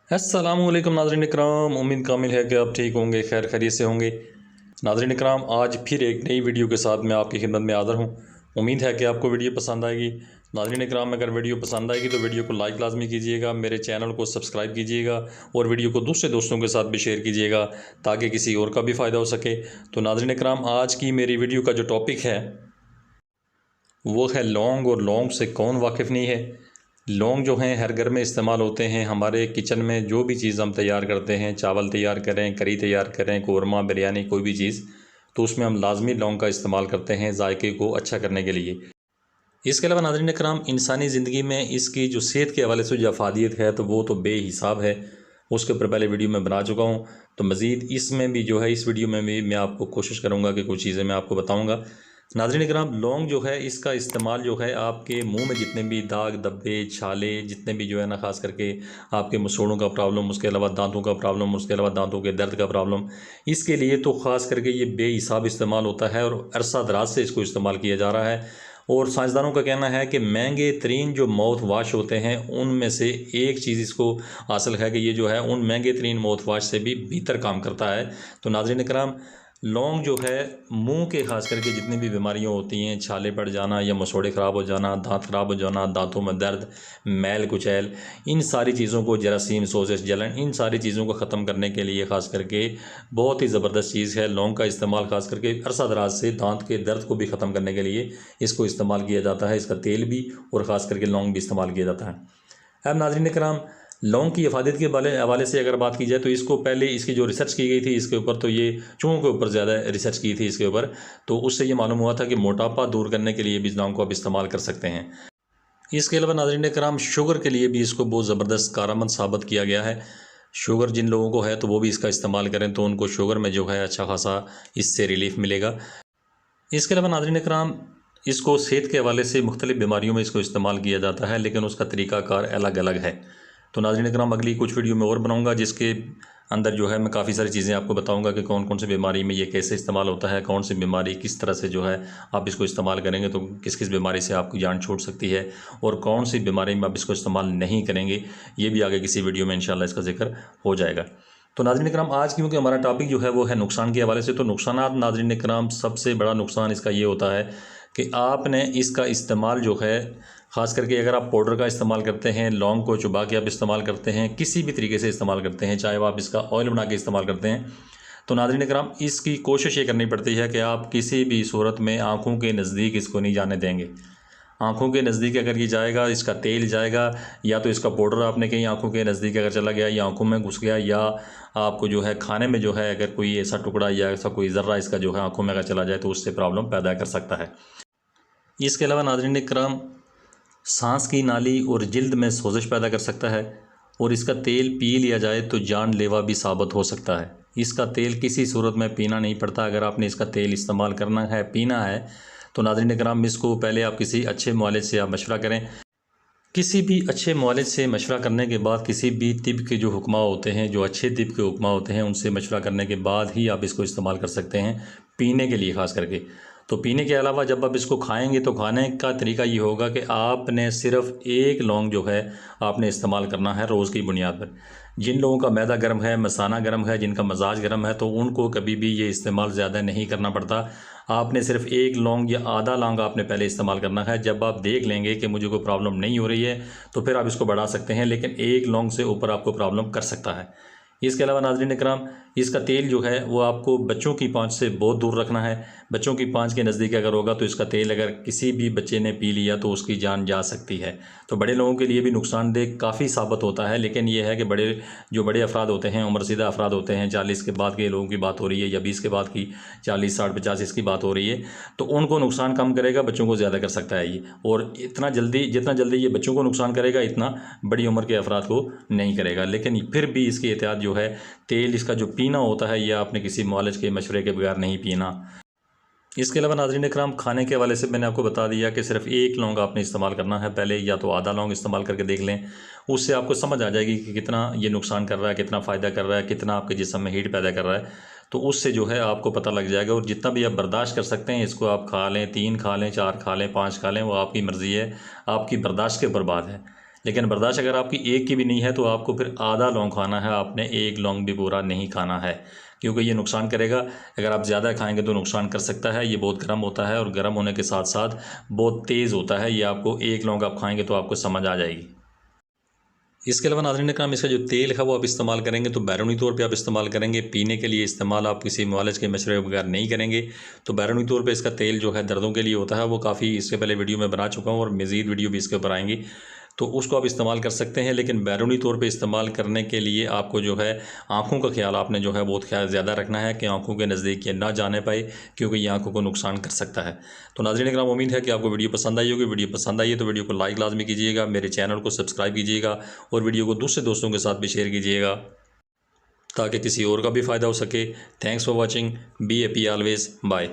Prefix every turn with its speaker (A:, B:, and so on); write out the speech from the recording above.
A: अस्सलामुअलैकुम नाज़रीन इकराम, उम्मीद कामिल है कि आप ठीक होंगे, खैर खैरियत से होंगे। नाज़रीन इकराम, आज फिर एक नई वीडियो के साथ मैं आपकी खिदमत में हाज़िर हूँ। उम्मीद है कि आपको वीडियो पसंद आएगी। नाज़रीन इकराम, अगर वीडियो पसंद आएगी तो वीडियो को लाइक लाजमी कीजिएगा, मेरे चैनल को सब्सक्राइब कीजिएगा और वीडियो को दूसरे दोस्तों के साथ भी शेयर कीजिएगा ताकि किसी और का भी फ़ायदा हो सके। तो नाज़रीन इकराम, आज की मेरी वीडियो का जो टॉपिक है वो है लौंग। और लौंग से कौन वाकिफ़ नहीं है। लौंग जो हैं हर घर में इस्तेमाल होते हैं। हमारे किचन में जो भी चीज़ हम तैयार करते हैं, चावल तैयार करें, करी तैयार करें, कौरमा, बिरयानी, कोई भी चीज़, तो उसमें हम लाजमी लौंग का इस्तेमाल करते हैं जायके को अच्छा करने के लिए। इसके अलावा नाज़रीन कराम, इंसानी ज़िंदगी में इसकी जो सेहत के हवाले से जो अफादियत है तो वो तो बेहिसाब है। उसके ऊपर पहले वीडियो में बना चुका हूँ। तो मज़ीद इसमें भी जो है, इस वीडियो में भी मैं आपको कोशिश करूँगा कि कुछ चीज़ें मैं आपको बताऊँगा। नाज़रीन कराम, लौंग जो है इसका इस्तेमाल जो है आपके मुंह में जितने भी दाग धब्बे छाले जितने भी जो है ना, ख़ास करके आपके मसूड़ों का प्रॉब्लम, उसके अलावा दांतों का प्रॉब्लम, उसके अलावा दांतों के दर्द का प्रॉब्लम, इसके लिए तो ख़ास करके ये बेहिसाब इस्तेमाल होता है और अरसा दराज से इसको इस्तेमाल किया जा रहा है। और साइंसदानों का कहना है कि महंगे तरीन जो माउथ वाश होते हैं उनमें से एक चीज़ इसको हासिल है कि ये जो है उन महंगे तरीन माउथ वाश से भी बेहतर काम करता है। तो नाज़रीन कराम, लौंग जो है मुंह के खास करके जितनी भी बीमारियां होती हैं, छाले पड़ जाना या मसौड़े ख़राब हो जाना, दांत ख़राब हो जाना, दांतों में दर्द, मैल कुचैल, इन सारी चीज़ों को, जरासीम, सोजिश, जलन, इन सारी चीज़ों को ख़त्म करने के लिए ख़ास करके बहुत ही ज़बरदस्त चीज़ है लौंग का इस्तेमाल। ख़ास करके अरसा दराज से दांत के दर्द को भी ख़त्म करने के लिए इसको इस्तेमाल किया जाता है। इसका तेल भी और ख़ास करके लौंग भी इस्तेमाल किया जाता है। अब नाज़रीन कराम, लौंग की अफादियत के हवाले से अगर बात की जाए तो इसको पहले इसकी जो रिसर्च की गई थी इसके ऊपर, तो ये चूहों के ऊपर ज़्यादा रिसर्च की थी इसके ऊपर, तो उससे ये मालूम हुआ था कि मोटापा दूर करने के लिए भी लौंग को आप इस्तेमाल कर सकते हैं। इसके अलावा नाज़रीन कराम, शुगर के लिए भी इसको बहुत ज़बरदस्त कारआमद साबित किया गया है। शुगर जिन लोगों को है तो वो भी इसका इस्तेमाल करें तो उनको शुगर में जो है अच्छा खासा इससे रिलीफ मिलेगा। इसके अलावा नाज़रीन कराम, इसको सेहत के हवाले से मुख्तलिफ़ बीमारियों में इसको इस्तेमाल किया जाता है, लेकिन उसका तरीक़ाकार अलग अलग है। तो नाज़रीन कराम, अगली कुछ वीडियो में और बनाऊंगा जिसके अंदर जो है मैं काफ़ी सारी चीज़ें आपको बताऊंगा कि कौन कौन सी बीमारी में ये कैसे इस्तेमाल होता है, कौन सी बीमारी किस तरह से जो है आप इसको इस्तेमाल करेंगे तो किस किस बीमारी से आपकी जान छूट सकती है, और कौन सी बीमारी में आप इसको इस्तेमाल नहीं करेंगे, ये भी आगे किसी वीडियो में इंशाल्लाह इसका जिक्र हो जाएगा। तो नाज़रीन कराम, आज क्योंकि हमारा टॉपिक जो है वो है नुकसान के हवाले से, तो नुकसानात नाज़रीन कराम, सबसे बड़ा नुकसान इसका ये होता है कि आपने इसका इस्तेमाल जो है, ख़ास करके अगर आप पाउडर का इस्तेमाल करते हैं, लौंग को चुबा के आप इस्तेमाल करते हैं, किसी भी तरीके से इस्तेमाल करते हैं, चाहे वो आप इसका ऑयल बना के इस्तेमाल करते हैं, तो नाज़रीन कराम इसकी कोशिश ये करनी पड़ती है कि आप किसी भी सूरत में आँखों के नज़दीक इसको नहीं जाने देंगे। आँखों के नज़दीक अगर ये जाएगा, इसका तेल जाएगा, या तो इसका पाउडर आपने कहीं आँखों के नज़दीक अगर चला गया या आँखों में घुस गया, या आपको जो है खाने में जो है अगर कोई ऐसा टुकड़ा या ऐसा कोई ज़र्रा इसका जो है आँखों में अगर चला जाए तो उससे प्रॉब्लम पैदा कर सकता है। इसके अलावा नाज़रीन कराम, सांस की नाली और जिल्द में सोजिश पैदा कर सकता है, और इसका तेल पी लिया जाए तो जानलेवा भी साबित हो सकता है। इसका तेल किसी सूरत में पीना नहीं पड़ता। अगर आपने इसका तेल इस्तेमाल करना है, पीना है, तो नाज़रीन कराम इसको पहले आप किसी अच्छे मुआलिज से आप मशवरा करें। किसी भी अच्छे मुआलिज से मशवरा करने के बाद, किसी भी तिब के जो हुक्मा होते हैं, जो अच्छे तिब के हुक्मा होते हैं, उनसे मशवरा करने के बाद ही आप इसको इस्तेमाल कर सकते हैं पीने के लिए ख़ास करके। तो पीने के अलावा जब आप इसको खाएंगे तो खाने का तरीका ये होगा कि आपने सिर्फ एक लौंग जो है आपने इस्तेमाल करना है रोज़ की बुनियाद पर। जिन लोगों का मैदा गर्म है, मसाना गर्म है, जिनका मजाज गर्म है, तो उनको कभी भी ये इस्तेमाल ज़्यादा नहीं करना पड़ता। आपने सिर्फ एक लौंग या आधा लौंग आपने पहले इस्तेमाल करना है। जब आप देख लेंगे कि मुझे कोई प्रॉब्लम नहीं हो रही है तो फिर आप इसको बढ़ा सकते हैं, लेकिन एक लौंग से ऊपर आपको प्रॉब्लम कर सकता है। इसके अलावा नाज़रीन कराम, इसका तेल जो है वो आपको बच्चों की पाँच से बहुत दूर रखना है। बच्चों की पाँच के नज़दीक अगर होगा तो इसका तेल अगर किसी भी बच्चे ने पी लिया तो उसकी जान जा सकती है। तो बड़े लोगों के लिए भी नुकसानदेह काफ़ी साबित होता है, लेकिन यह है कि बड़े अफराद होते हैं, उम्रसीदा अफराद होते हैं, 40 के बाद के लोगों की बात हो रही है या 20 के बाद की, 40, 60, 50 इसकी बात हो रही है, तो उनको नुकसान कम करेगा, बच्चों को ज़्यादा कर सकता है ये। और जितना जल्दी ये बच्चों को नुकसान करेगा इतना बड़ी उम्र के अफराद को नहीं करेगा। लेकिन फिर भी इसकी एहतियात जो है, तेल इसका जो पीना होता है यह आपने किसी मुआलिज के मशवरे के बगैर नहीं पीना। इसके अलावा नाज़रीन कराम, खाने के हवाले से मैंने आपको बता दिया कि सिर्फ एक लौंग आपने इस्तेमाल करना है पहले, या तो आधा लौंग इस्तेमाल करके देख लें, उससे आपको समझ आ जाएगी कि कितना ये नुकसान कर रहा है, कितना फ़ायदा कर रहा है, कितना आपके जिस्म में हीट पैदा कर रहा है। तो उससे जो है आपको पता लग जाएगा, और जितना भी आप बर्दाश्त कर सकते हैं इसको आप खा लें, 3 खा लें, 4 खा लें, 5 खा लें, वो आपकी मर्ज़ी है, आपकी बर्दाश्त के ऊपर बात है। लेकिन बर्दाश्त अगर आपकी एक की भी नहीं है तो आपको फिर आधा लौंग खाना है, आपने एक लौंग भी पूरा नहीं खाना है, क्योंकि ये नुकसान करेगा। अगर आप ज़्यादा खाएंगे तो नुकसान कर सकता है। ये बहुत गर्म होता है और गर्म होने के साथ साथ बहुत तेज़ होता है। ये आपको एक लौंग आप खाएंगे तो आपको समझ आ जाएगी। इसके अलावा नाज़रीन इकराम, इसका जो तेल है वो आप इस्तेमाल करेंगे तो बैरूनी तौर पे आप इस्तेमाल करेंगे, पीने के लिए इस्तेमाल आप किसी मुआलिज के मशवरे बगैर नहीं करेंगे। तो बैरूनी तौर पे इसका तेल जो है दर्दों के लिए होता है, वो काफ़ी इससे पहले वीडियो में बना चुका हूँ और मज़ीद वीडियो भी इसके ऊपर आएंगी, तो उसको आप इस्तेमाल कर सकते हैं। लेकिन बैरूनी तौर पे इस्तेमाल करने के लिए आपको जो है आँखों का ख्याल आपने जो है बहुत ख्याल ज़्यादा रखना है कि आँखों के नज़दीक ये ना जाने पाए, क्योंकि ये आँखों को नुकसान कर सकता है। तो नाज़रीन इकराम, उम्मीद है कि आपको वीडियो पसंद आई होगी। वीडियो पसंद आई है तो वीडियो को लाइक लाजमी कीजिएगा, मेरे चैनल को सब्सक्राइब कीजिएगा और वीडियो को दूसरे दोस्तों के साथ भी शेयर कीजिएगा ताकि किसी और का भी फ़ायदा हो सके। Thanks for watching, be happy always, bye.